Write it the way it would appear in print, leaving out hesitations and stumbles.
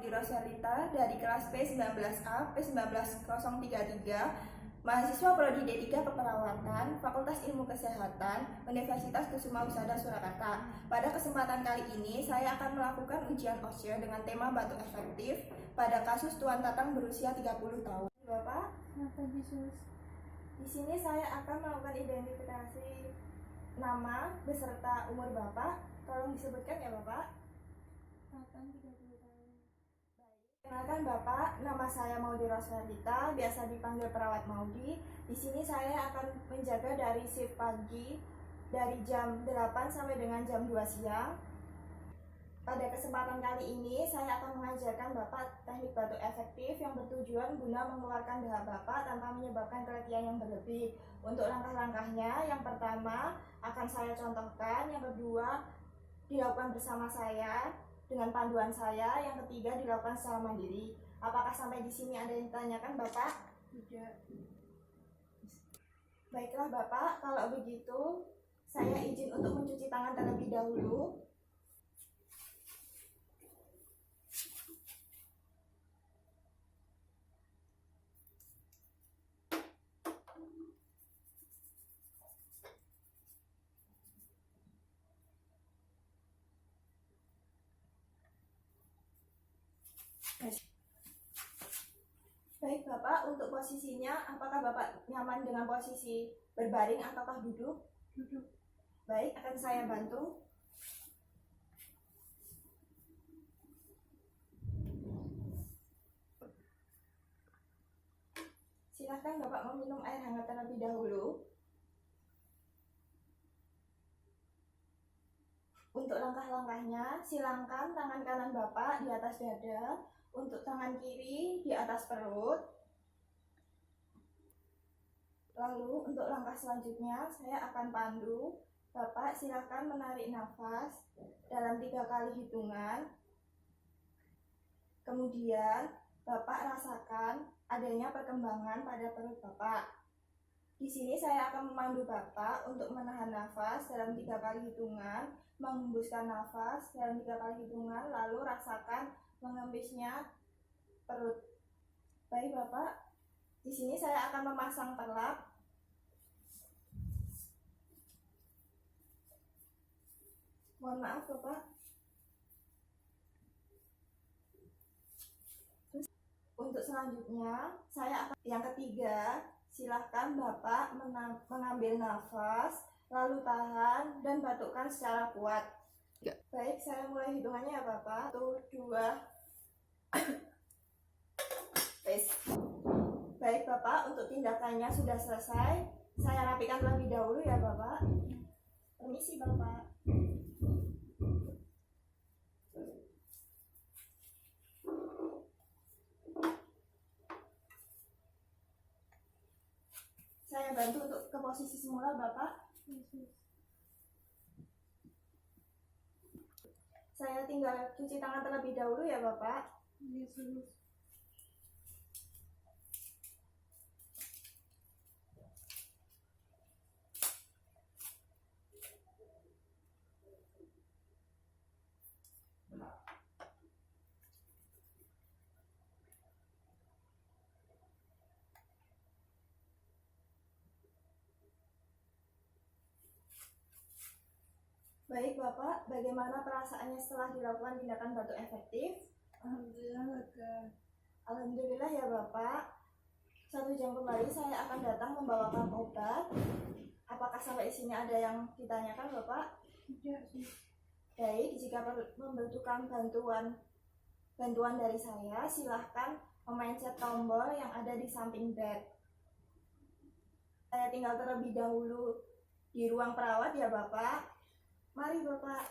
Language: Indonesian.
Maudi Rosalita dari kelas P19A P19033, mahasiswa Prodi D3 Keperawatan, Fakultas Ilmu Kesehatan, Universitas Kusuma Husada Surakarta. Pada kesempatan kali ini, saya akan melakukan ujian OSCE dengan tema batu efektif pada kasus Tuan Tatang berusia 30 tahun. Bapak, di sini saya akan melakukan identifikasi nama beserta umur Bapak. Tolong disebutkan ya Bapak. Tatang 30 tahun. Kenalkan Bapak, nama saya Maudi Rosalita, biasa dipanggil perawat Maudi. Di sini saya akan menjaga dari shift pagi dari jam 8 sampai dengan jam 2 siang. Pada kesempatan kali ini saya akan mengajarkan Bapak teknik batu efektif yang bertujuan guna mengeluarkan dahak Bapak tanpa menyebabkan keletihan yang berlebih. Untuk langkah-langkahnya, yang pertama akan saya contohkan, yang kedua dilakukan bersama saya dengan panduan saya, yang ketiga dilakukan secara mandiri. Apakah sampai di sini ada yang ditanyakan Bapak? Tidak. Baiklah Bapak, kalau begitu saya izin untuk mencuci tangan terlebih dahulu. Baik Bapak, untuk posisinya apakah Bapak nyaman dengan posisi berbaring ataukah duduk? Duduk. Baik, akan saya bantu. Silakan Bapak meminum air hangat terlebih dahulu. Untuk langkah-langkahnya, silakan tangan kanan Bapak di atas dada, untuk tangan kiri di atas perut. Lalu untuk langkah selanjutnya, saya akan pandu. Bapak silakan menarik nafas dalam 3 kali hitungan. Kemudian Bapak rasakan adanya perkembangan pada perut Bapak. Di sini saya akan memandu Bapak untuk menahan nafas dalam 3 kali hitungan, menghembuskan nafas dalam 3 kali hitungan, lalu rasakan mengembusnya perut. Baik Bapak, di sini saya akan memasang pelak. Mohon maaf Bapak. Untuk selanjutnya, saya akan yang ketiga, silahkan Bapak mengambil nafas, lalu tahan dan batukkan secara kuat. Ya. Baik, saya mulai hitungannya ya Bapak. 1, 2. Baik Bapak, untuk tindakannya sudah selesai. Saya rapikan terlebih dahulu ya Bapak. Permisi Bapak. Saya bantu untuk ke posisi semula Bapak. Saya tinggal cuci tangan terlebih dahulu ya Bapak. Yesus. Baik Bapak, bagaimana perasaannya setelah dilakukan tindakan batu efektif? Alhamdulillah lega. Alhamdulillah ya Bapak. 1 jam kembali saya akan datang membawakan obat. Apakah sampai di sini ada yang ditanyakan Bapak? Tidak sih. Baik, jika membutuhkan bantuan dari saya, silahkan memencet tombol yang ada di samping bed. Saya tinggal terlebih dahulu di ruang perawat ya Bapak. Mari Bapak.